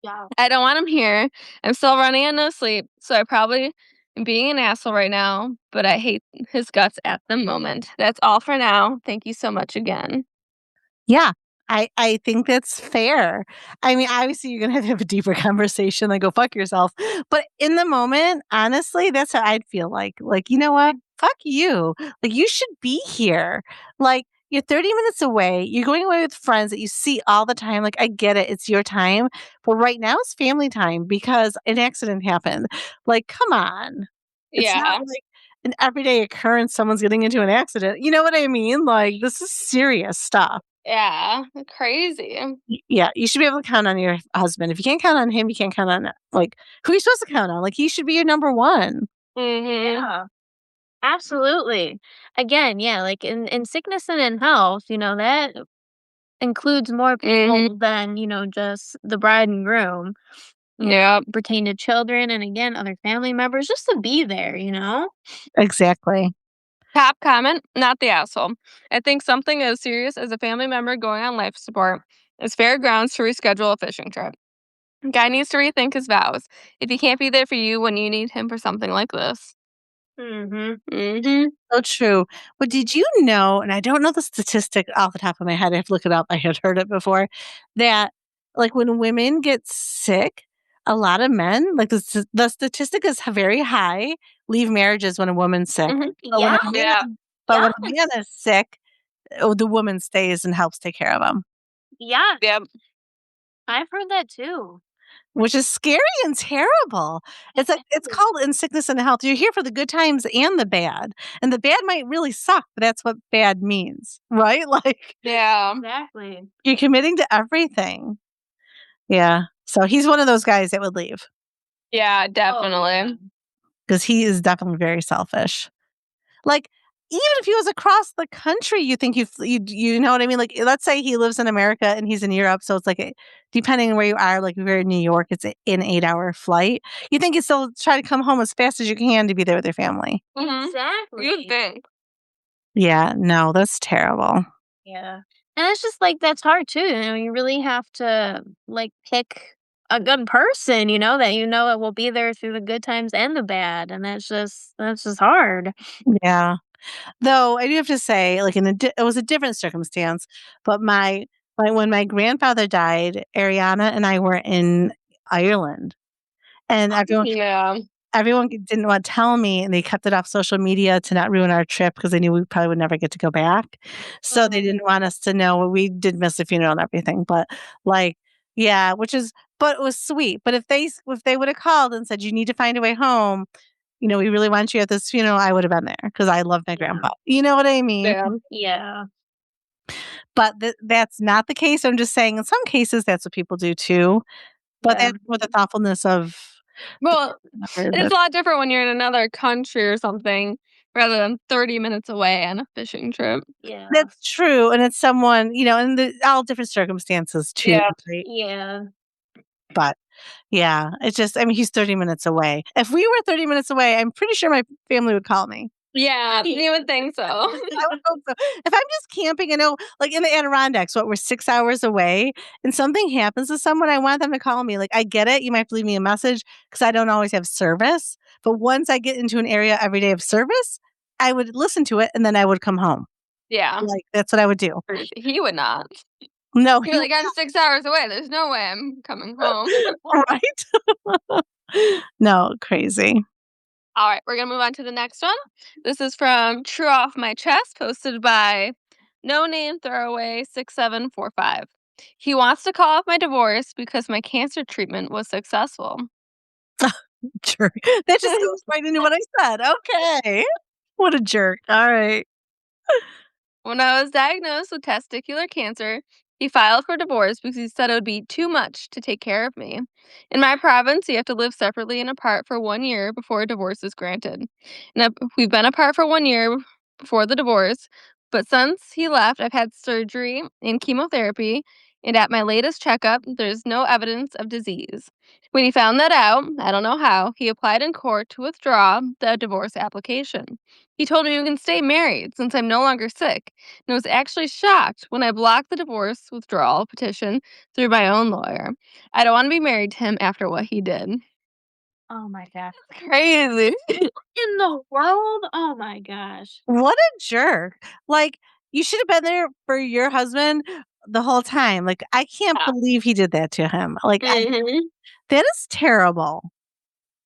C: Yeah.
A: I don't want him here. I'm still running on no sleep, so I probably am being an asshole right now, but I hate his guts at the moment. That's all for now. Thank you so much again.
B: Yeah, I think that's fair. I mean, obviously, you're gonna have a deeper conversation, like, "Go fuck yourself," but in the moment, honestly, that's how I'd feel like, "You know what? Fuck you. Like, you should be here." Like, you're 30 minutes away, you're going away with friends that you see all the time, like, I get it, it's your time, but right now it's family time because an accident happened. Like, come on. It's not
A: Yeah.
B: like an everyday occurrence, someone's getting into an accident, you know what I mean? Like, this is serious stuff.
A: Yeah. Crazy.
B: Yeah, you should be able to count on your husband. If you can't count on him, you can't count on, like, who are you supposed to count on? Like, he should be your number 1.
A: Mhm.
C: Yeah. Absolutely. Again, yeah, like in sickness and in health, that includes more people than, just the bride and groom.
A: Yep.
C: Pertain to children and again other family members just to be there.
B: Exactly.
A: Top comment, not the asshole. I think something as serious as a family member going on life support is fair grounds to reschedule a fishing trip. Guy needs to rethink his vows if he can't be there for you when you need him for something like this.
C: Mhm.
A: Mhm.
B: So true. But did you know, and I don't know the statistic off the top of my head, I have to look it up. I had heard it before, that like when women get sick, a lot of men, like the statistic is very high, leave marriages when a woman's sick.
A: Mhm.
B: But when
C: Yeah.
B: a man,
A: Yeah.
B: but when a
C: Yes.
B: man is sick, oh, the woman stays and helps take care of him.
C: Yes.
A: Yep.
C: I've heard that too.
B: Which is scary and terrible. It's like it's
C: Exactly.
B: called in sickness and health. You're here for the good times and the bad. And the bad might really suck, but that's what bad means, right? Like
A: Yeah.
C: Exactly.
B: you're committing to everything. Yeah. So he's one of those guys that would leave
A: Yeah,
C: Oh,
A: definitely.
C: yeah.
B: because he is definitely very selfish. Like, even if he was across the country, you think you know what I mean? Like, let's say he lives in America and he's in Europe, so it's like depending on where you are, like if you're in New York, it's an 8-hour flight. You think you still try to come home as fast as you can to be there with your family.
A: Mhm.
C: Exactly.
A: You'd think.
B: Yeah, no, that's terrible.
C: Yeah. And it's just like that's hard too. You really have to like pick a good person, that it will be there through the good times and the bad. And that's just hard.
B: Yeah. Though I do have to say, like it was a different circumstance, but when my grandfather died, Arianna and I were in Ireland, and
A: Yeah.
B: everyone didn't want to tell me, and they kept it off social media to not ruin our trip because they knew we probably would never get to go back. So they
C: Oh.
B: didn't want us to know. We did miss the funeral and everything, but like, yeah, but it was sweet. But if they would have called and said you need to find a way home, we really want you at this funeral, I would have been there because I love my
C: Yeah.
B: grandpa. You know what I mean?
A: Yeah.
C: Yeah.
B: But that's not the case. I'm just saying in some cases that's what people do too. But
C: Yeah.
B: that's with the thoughtfulness of the
A: Well,
B: other
A: it's a lot different when you're in another country or something rather than 30 minutes away on a fishing trip.
C: Yeah.
B: That's true, and it's someone, and all different circumstances too,
A: Yeah.
B: right?
C: Yeah.
B: But yeah, it's just, I mean, he's 30 minutes away. If we were 30 minutes away, I'm pretty sure my family would call me.
A: Yeah, you would think so.
B: I would hope so. If I'm just camping, like in the Adirondacks, we're 6 hours away, and something happens to someone, I want them to call me. Like, I get it. You might have to leave me a message because I don't always have service. But once I get into an area every day of service, I would listen to it and then I would come home.
A: Yeah.
B: Like, that's what I would do.
A: He would not.
B: No,
A: You're like, I'm 6 hours away. There's no way I'm coming home.
B: right? No, crazy.
A: All right, we're gonna move on to the next one. This is from True Off My Chest, posted by No Name Throwaway 6745. He wants to call off my divorce because my cancer treatment was successful.
B: Jerk. That just goes right into what I said. Okay. What a jerk. All right.
A: When I was diagnosed with testicular cancer, he filed for divorce because he said it would be too much to take care of me. In my province, you have to live separately and apart for 1 year before a divorce is granted. And we've been apart for 1 year before the divorce, but since he left, I've had surgery and chemotherapy, and at my latest checkup, there's no evidence of disease. When he found that out, I don't know how, he applied in court to withdraw the divorce application. He told me we can stay married since I'm no longer sick, and was actually shocked when I blocked the divorce withdrawal petition through my own lawyer. I don't want to be married to him after what he did.
C: Oh my gosh.
A: Crazy.
C: In the world? Oh my gosh.
B: What a jerk. Like, you should have been there for your husband the whole time. Like, I can't
A: Yeah.
B: believe he did that to him. Like,
A: Mhm.
B: that is terrible.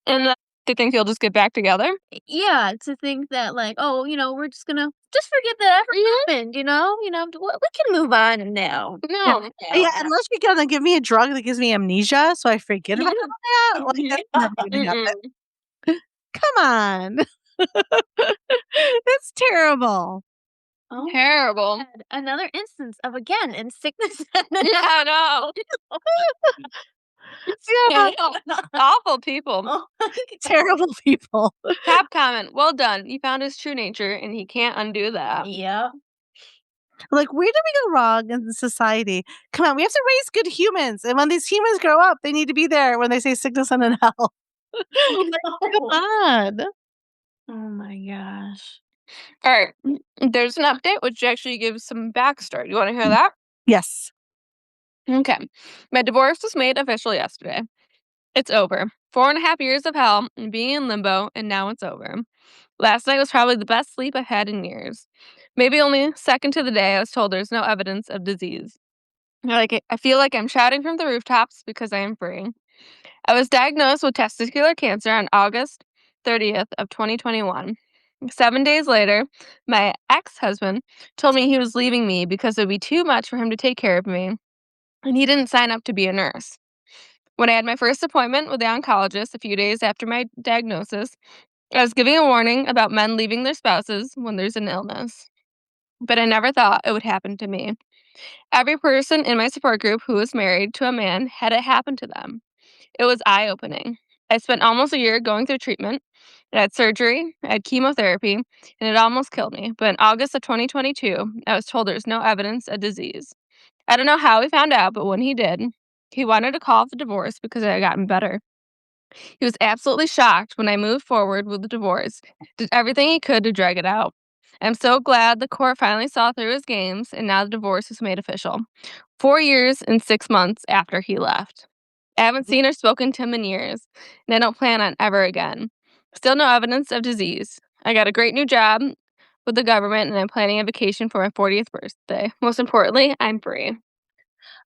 A: And to think you'll just get back together?
C: Yeah, to think that like, oh, we're just gonna just forget that ever happened, we can move on now.
B: Yeah.
A: No.
B: Yeah, unless you're gonna give me a drug that gives me amnesia so I forget about that. Like, that's never gonna happen.
A: Mm-mm.
B: Come on. That's terrible.
C: Oh,
A: Terrible.
C: God. Another instance of again in sickness and
A: Yeah, no.
B: Yeah.
A: Awful people.
C: Oh,
B: Terrible people.
A: Top comment. Well done. You found his true nature, and he can't undo that.
C: yeah.
B: Like, where do we go wrong in society? Come on, we have to raise good humans. And when these humans grow up, they need to be there when they say sickness and in hell. Come on.
C: Oh my gosh.
A: All right. There's an update which actually gives some backstory. You want to hear that?
B: Yes.
A: Okay. My divorce was made official yesterday. It's over. 4.5 years of hell and being in limbo, and now it's over. Last night was probably the best sleep I've had in years. Maybe only second to the day I was told there's no evidence of disease. I feel like I'm shouting from the rooftops because I am free. I was diagnosed with testicular cancer on August 30th of 2021. 7 days later, my ex-husband told me he was leaving me because it would be too much for him to take care of me, and he didn't sign up to be a nurse. When I had my first appointment with the oncologist a few days after my diagnosis, I was giving a warning about men leaving their spouses when there's an illness. But I never thought it would happen to me. Every person in my support group who was married to a man had it happen to them. It was eye-opening. I spent almost a year going through treatment. I had surgery, I had chemotherapy, and it almost killed me. But in August of 2022, I was told there's no evidence of disease. I don't know how he found out, but when he did, he wanted to call off the divorce because I had gotten better. He was absolutely shocked when I moved forward with the divorce, did everything he could to drag it out. I'm so glad the court finally saw through his games and now the divorce is made official. 4 years and 6 months after he left. I haven't seen or spoken to him in years, and I don't plan on ever again. Still no evidence of disease. I got a great new job with the government and I'm planning a vacation for my 40th birthday. Most importantly, I'm free.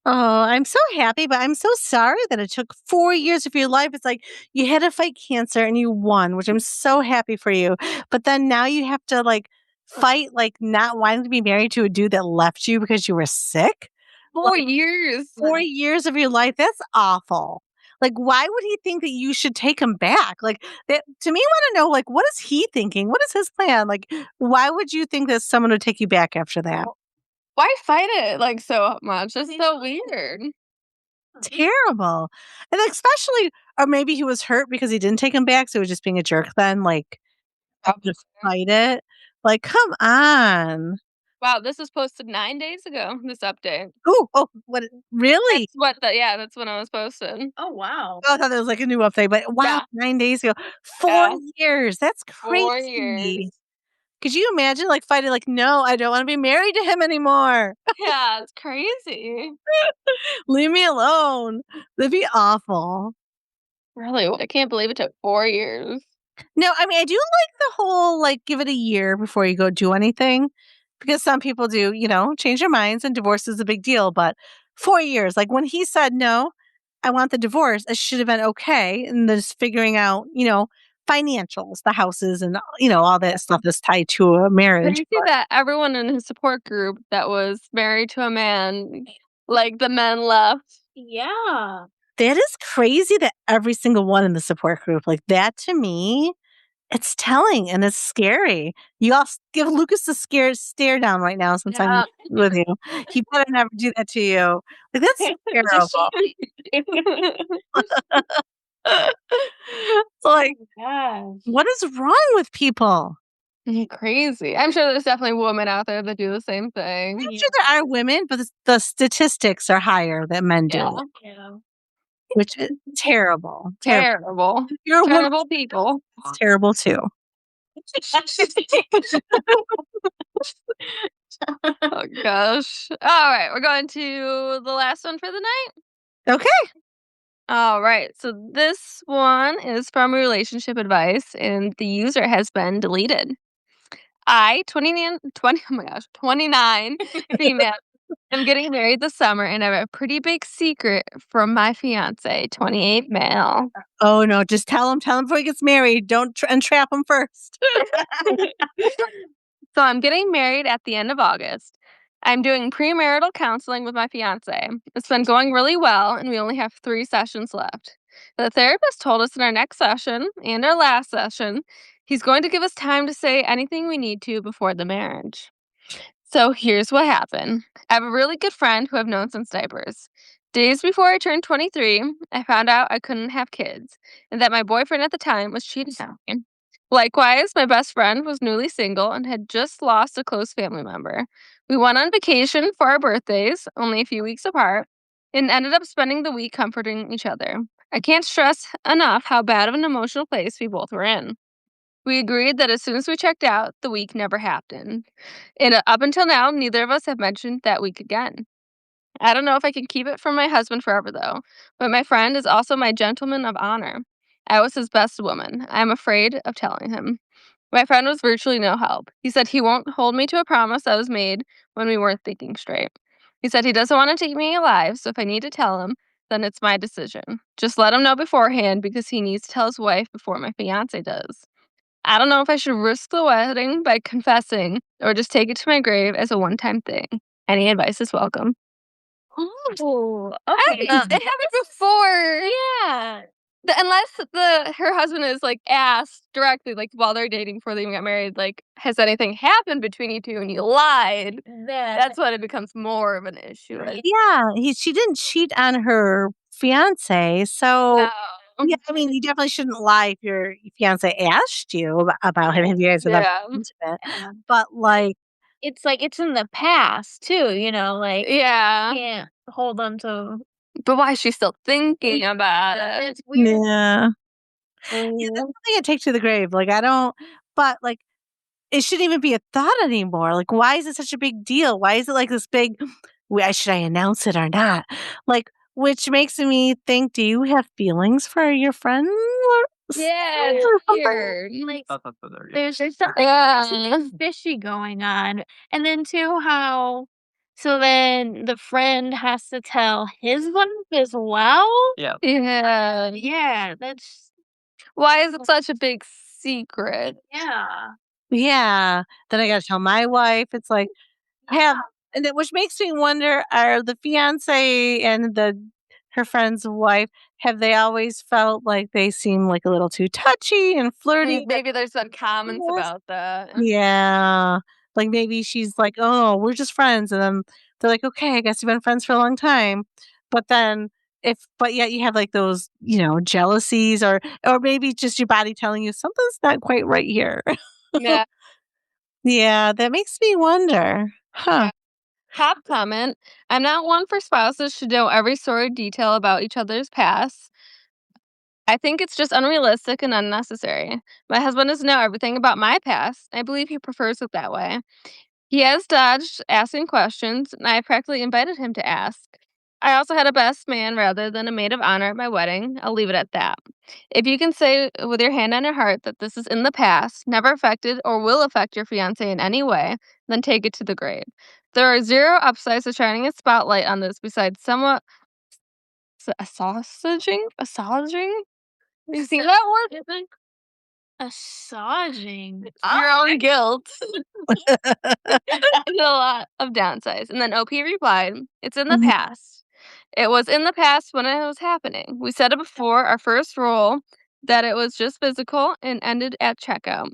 B: Oh, I'm so happy, but I'm so sorry that it took 4 years of your life. It's like you had to fight cancer and you won, which I'm so happy for you. But then now you have to like fight like not wanting to be married to a dude that left you because you were sick.
A: 4 years.
B: 4 years of your life. That's awful. Like, why would he think that you should take him back? Like, that to me, I want to know, like, what is he thinking? What is his plan? Like, why would you think that someone would take you back after that?
A: Why fight it like so much? That's so weird.
B: Terrible. And especially, or maybe he was hurt because he didn't take him back, so he was just being a jerk then. Like, just fight it. Like, come on.
A: Wow, this was posted 9 days ago, this update.
B: Oh, what? Really?
A: That's when it was posted.
C: Oh wow.
B: Oh, I thought that was like a new update, but wow,
A: Yeah.
B: 9 days ago. 4
A: Yeah.
B: years. That's
A: 4
B: crazy.
A: years.
B: Could you imagine like fighting like, no, I don't want to be married to him anymore.
A: Yeah, it's crazy.
B: Leave me alone. That'd be awful.
A: Really, I can't believe it took 4 years.
B: No, I mean, I do like the whole like give it a year before you go do anything because some people do, change their minds and divorce is a big deal. But 4 years, like when he said, no, I want the divorce, it should have been okay. And then just figuring out, financials, the houses and, all that stuff that's tied to a marriage.
A: Crazy that everyone in his support group that was married to a man, like, the men left.
C: Yeah.
B: That is crazy that every single one in the support group, like, that to me, it's telling and it's scary. You all give Lucas a scared stare down right now since I'm
A: Yeah.
B: with you. He better never do that to you. Like, that's terrible. It's like,
C: Gosh.
B: what is wrong with people?
A: Crazy. I'm sure there's definitely women out there that do the same thing.
B: I'm sure there are women, but the statistics are higher that men do,
A: Yeah.
C: Yeah.
B: which is terrible. Terrible.
A: Terrible.
B: You're a woman,
A: Terrible people.
B: it's terrible too.
A: Oh gosh. All right, we're going to the last one for the night.
B: Okay.
A: All right. So this one is from relationship advice and the user has been deleted. I, 29 female, am getting married this summer and I have a pretty big secret from my fiance, 28 male.
B: Oh no, just tell him before he gets married. Don't entrap him first.
A: So I'm getting married at the end of August. I'm doing premarital counseling with my fiance. It's been going really well, and we only have 3 sessions left. The therapist told us in our next session and our last session, he's going to give us time to say anything we need to before the marriage. So here's what happened. I have a really good friend who I've known since diapers. Days before I turned 23, I found out I couldn't have kids and that my boyfriend at the time was cheating on me. Likewise, my best friend was newly single and had just lost a close family member. We went on vacation for our birthdays, only a few weeks apart, and ended up spending the week comforting each other. I can't stress enough how bad of an emotional place we both were in. We agreed that as soon as we checked out, the week never happened. And up until now, neither of us have mentioned that week again. I don't know if I can keep it from my husband forever, though, but my friend is also my gentleman of honor. I was his best woman. I am afraid of telling him. My friend was virtually no help. He said he won't hold me to a promise that was made when we weren't thinking straight. He said he doesn't want to take me alive, so if I need to tell him, then it's my decision. Just let him know beforehand because he needs to tell his wife before my fiance does. I don't know if I should risk the wedding by confessing or just take it to my grave as a one-time thing. Any advice is welcome.
C: Oh,
A: I
C: okay.
A: they have it before.
C: Yeah.
A: Unless her husband is like asked directly, like while they're dating before they even got married, like, has anything happened between you two and you lied? That's when it becomes more of an issue. Like,
B: Yeah, she didn't cheat on her fiance, so
A: no.
B: yeah, I mean, you definitely shouldn't lie if your fiance asked you about him, if you guys are that
A: Yeah.
B: intimate.
C: Yeah.
B: But like,
C: It's like it's in the past too, like
A: Yeah.
C: can't hold on to
A: But why is she still thinking about it?
C: it's weird.
B: yeah, yeah, that's something I take to the grave. Like, I don't, but like, it shouldn't even be a thought anymore. Like, why is it such a big deal? Why is it like this big? Should I announce it or not? Like, which makes me think: do you have feelings for your friend?
A: Yeah, it's
B: or something?
A: weird.
C: Like
D: Thought that there.
C: there's something
A: Yeah.
C: fishy going on. And then too how so then the friend has to tell his wife as well?
D: Yeah.
A: Yeah.
C: Yeah, that's
A: Why is it such a big secret?
C: yeah.
B: Yeah. Then I got to tell my wife. It's like, have and that which makes me wonder, are the fiance and her friend's wife, have they always felt like they seem like a little too touchy and flirty?
A: Maybe there's some comments
B: Yes.
A: about that.
B: Yeah. Like maybe she's like, "Oh, we're just friends." And then they're like, "Okay, I guess you've been friends for a long time." But then but yet you have like those, jealousies or maybe just your body telling you something's not quite right here.
A: Yeah.
B: Yeah, that makes me wonder. Huh.
A: Top comment. I'm not one for spouses to know every sordid detail about each other's past. I think it's just unrealistic and unnecessary. My husband doesn't know everything about my past. I believe he prefers it that way. He has dodged asking questions, and I practically invited him to ask. I also had a best man rather than a maid of honor at my wedding. I'll leave it at that. If you can say with your hand on your heart that this is in the past, never affected or will affect your fiance in any way, then take it to the grave. There are zero upsides to shining a spotlight on this besides somewhat a sausaging? A sausaging? You see that word?
C: Massaging.
A: Your own guilt. There's a lot of downsides. And then OP replied, "It's in the
B: Mhm.
A: past. It was in the past when it was happening. We said it before our first rule that it was just physical and ended at checkout.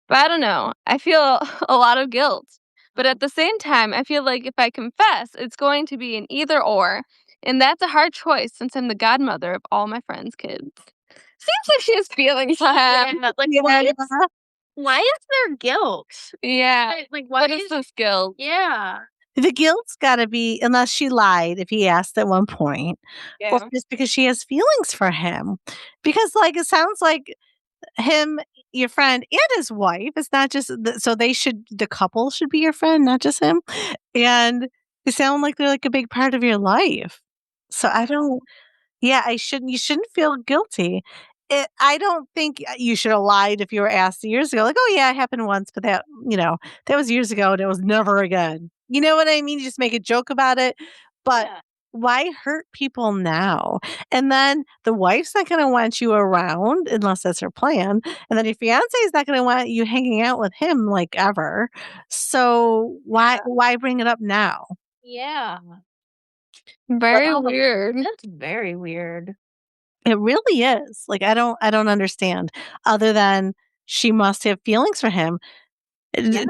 A: But I don't know. I feel a lot of guilt. But at the same time, I feel like if I confess, it's going to be an either or. And that's a hard choice since I'm the godmother of all my friends' kids." Seems like she has feelings for him.
C: Yeah, like,
B: Yeah.
C: why is there guilt?
A: Yeah.
C: Like,
A: What is this guilt?
C: Yeah.
B: The guilt's gotta be unless she lied if he asked at one point, or
A: Yeah.
B: just because she has feelings for him. Because, like, it sounds like him, your friend, and his wife, it's not just so the couple should be your friend, not just him, and they sound like they're, like, a big part of your life. So I don't yeah, you shouldn't feel guilty. I don't think you should have lied if you were asked years ago, like, "Oh, yeah, it happened once, but that was years ago and it was never again." You know what I mean? You just make a joke about it, but
C: Yeah.
B: why hurt people now? And then the wife's not gonna want you around unless that's her plan, and then your fiance is not gonna want you hanging out with him, like, ever. So why bring it up now?
C: Yeah.
A: Very
C: Wow.
A: weird.
C: That's very weird.
B: It really is. Like, I don't understand other than she must have feelings for him.
C: Yeah.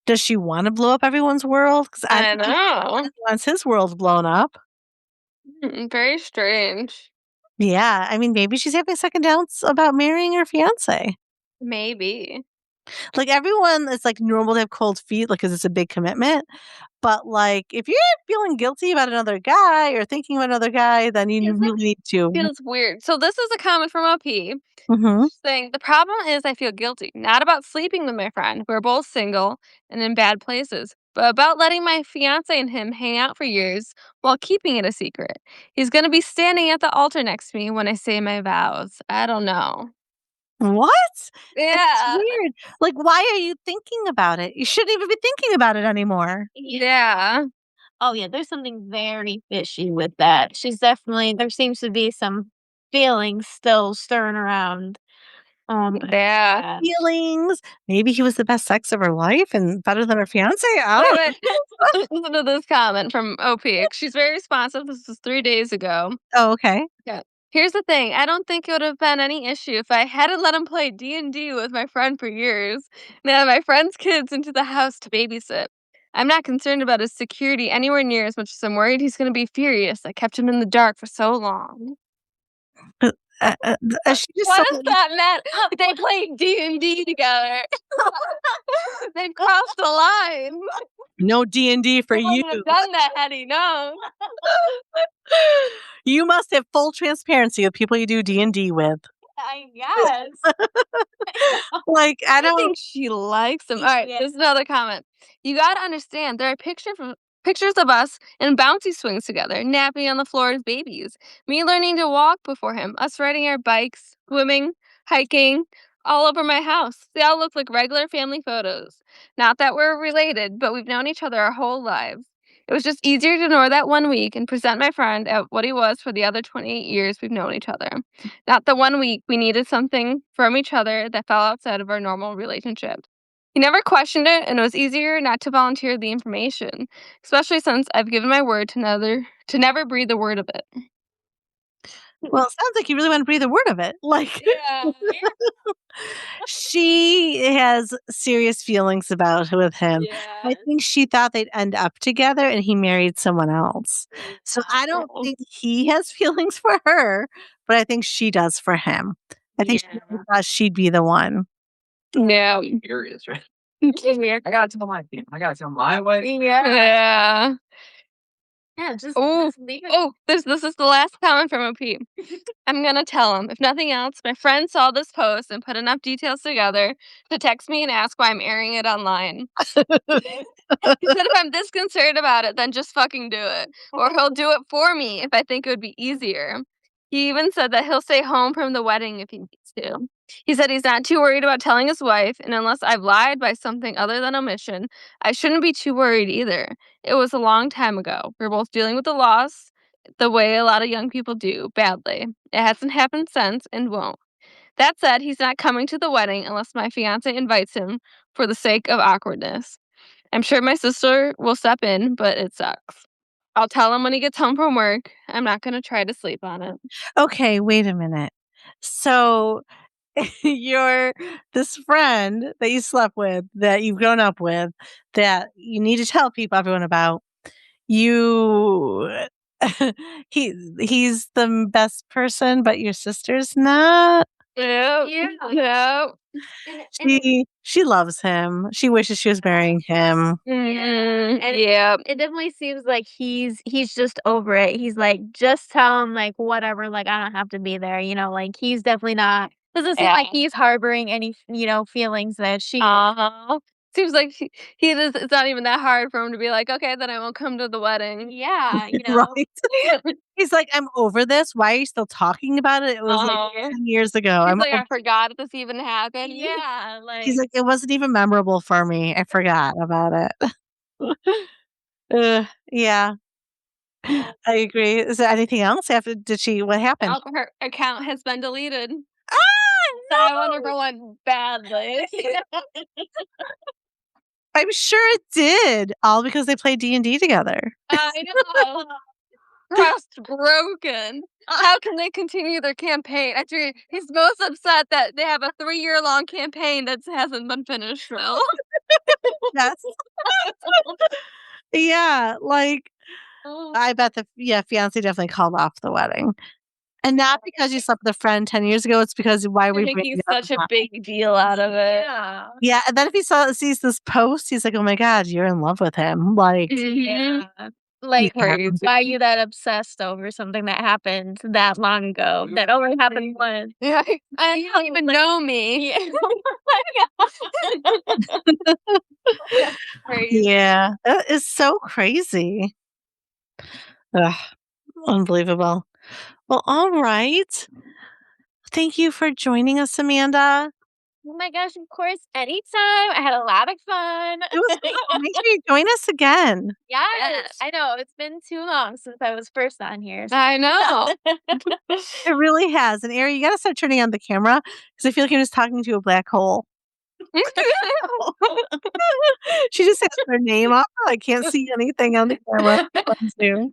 B: Does she wanna blow up everyone's world? Because I
A: I
B: don't think
A: know.
B: he wants his world blown up.
A: Very strange.
B: Yeah, I mean, maybe she's having second doubts about marrying her fiance.
A: Maybe.
B: Like, everyone it's, like, normal to have cold feet, like, 'cause it's a big commitment, but, like, if you're feeling guilty about another guy or thinking about another guy, then you
A: Feels
B: really need to
A: feels weird. So this is a comment from OP
B: Mhm.
A: saying, "The problem is I feel guilty, not about sleeping with my friend. We're both single and in bad places, but about letting my fiance and him hang out for years while keeping it a secret. He's gonna be standing at the altar next to me when I say my vows. I don't know."
B: What? It's
A: Yeah.
B: weird. Like, why are you thinking about it? You shouldn't even be thinking about it anymore.
A: Yeah.
C: Oh, yeah, there's something very fishy with that. There seems to be some feelings still stirring around.
A: Yeah.
C: Yeah.
B: Feelings. Maybe he was the best sex of her life and better than her fiance. I
A: Wait,
B: don't
A: wait. Listen to this comment from OP. She's very responsive. This was 3 days ago.
B: Oh, okay.
A: Yeah. "Here's the thing, I don't think it would have been any issue if I hadn't let him play D&D with my friend for years and had my friend's kids into the house to babysit. I'm not concerned about his security anywhere near as much as I'm worried he's gonna be furious I kept him in the dark for so long."
B: She just
A: What
B: so
A: does that mean? They played D&D together. They crossed the line.
B: no D&D for
A: He
B: you.
A: wouldn't have done that had he known.
B: You must have full transparency with people you do D&D with.
C: I guess.
B: Like, I
A: I
B: don't
A: think she likes him. Alright,
C: Yeah.
A: there's another comment. "You gotta understand, there are pictures of us in bouncy swings together, napping on the floor as babies, me learning to walk before him, us riding our bikes, swimming, hiking, all over my house. They all look like regular family photos. Not that we're related, but we've known each other our whole lives. It was just easier to ignore that one week and present my friend at what he was for the other 28 years we've known each other. Not the one week we needed something from each other that fell outside of our normal relationship. He never questioned it, and it was easier not to volunteer the information, especially since I've given my word to never breathe a word of it."
B: well, it sounds like you really wanna breathe a word of it. Like
A: Yeah.
B: she has serious feelings about with him.
A: Yeah.
B: I think she thought they'd end up together and he married someone else. So I don't
A: Oh.
B: think he has feelings for her, but I think she does for him. I think she
C: Yeah.
B: really thought she'd be the one.
A: No.
D: Curious, right?
A: Give me a
D: I gotta tell my wife.
A: Yeah.
C: Yeah, just
A: Oh,
C: leave it.
A: oh, this is the last comment from OP. "I'm gonna tell him. If nothing else, my friend saw this post and put enough details together to text me and ask why I'm airing it online. He said if I'm this concerned about it, then just fucking do it. Or he'll do it for me if I think it would be easier. He even said that he'll stay home from the wedding if he needs to. He said he's not too worried about telling his wife, and unless I've lied by something other than omission, I shouldn't be too worried either. It was a long time ago. We're both dealing with the loss the way a lot of young people do, badly. It hasn't happened since and won't. That said, he's not coming to the wedding unless my fiance invites him for the sake of awkwardness. I'm sure my sister will step in, but it sucks. I'll tell him when he gets home from work. I'm not going to try to sleep on it.
B: Okay, wait a minute. So your this friend that you slept with, that you've grown up with, that you need to tell everyone about, you he's the best person, but your sister's not.
A: Yep.
C: Yeah.
A: Yep.
B: She loves him. She wishes she was marrying him.
A: Mm-hmm.
C: And
A: Yep.
C: it definitely seems like he's just over it. He's like, just tell him like whatever, like I don't have to be there, like he's definitely not doesn't seem like
A: Yeah.
C: he's harboring any, feelings that she
A: Uh-huh. Seems like he just, it's not even that hard for him to be like, okay, then I won't come to the wedding.
C: Yeah,
B: Right? He's like, "I'm over this. Why are you still talking about it? It was like
A: Uh-huh.
B: 10 years ago.
A: He's
B: I'm
A: like,
B: over."
A: I forgot this even happened.
C: Yeah,
B: He's
C: like
B: like, "It wasn't even memorable for me. I forgot about it." Yeah, I agree. Is there anything else after what happened?
A: Oh, her account has been deleted.
B: Ah,
A: That one
B: no!
A: never went badly.
B: I'm sure it did, all because they played D&D together.
A: I know. Trust broken. How can they continue their campaign after he's most upset that they have a 3-year-long campaign that hasn't been finished still?
B: Yes. Yeah, like,
A: Oh,
B: I bet fiancé definitely called off the wedding. And not because you slept with a friend 10 years ago, it's because why are
A: they're
B: we bringing
A: making
B: it up
A: such a
B: now?
A: big deal out of it.
C: yeah.
B: Yeah, and then if sees this post, he's like, "Oh my god, you're in love with him." Like,
A: Mhm.
C: Yeah.
B: you
C: Like,
B: have
A: Crazy.
C: why are you that obsessed over something that happened that long ago? That only happened once.
A: Yeah, I don't even know me.
C: Yeah.
A: That's crazy.
B: Yeah, that is so crazy. Ugh, unbelievable. Well, alright. Thank you for joining us, Amanda.
C: Oh my gosh, of course, anytime. I had a lot of fun.
B: It was fun. Make sure you join us again.
C: Yes,
A: Yes.
C: I know. It's been too long since I was first on here.
A: I know.
B: It really has, and Ari, you gotta start turning on the camera because I feel like I'm just talking to a black hole. She just has her name up, I can't see anything on the camera. Let's do.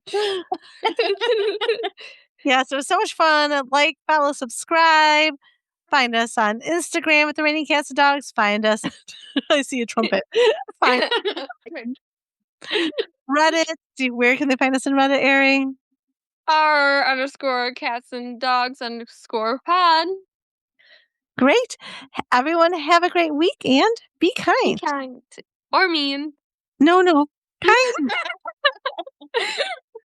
B: Yeah, so it was so much fun. Like, follow, subscribe. Find us on Instagram at the Raining Cats and Dogs. Find us. I see a trumpet. Find Reddit. Where can they find us in Reddit, Ari?
A: R_cats and dogs_pod.
B: Great. Everyone have a great week and be
A: Be
B: kind.
A: kind. Or mean.
B: No, kind.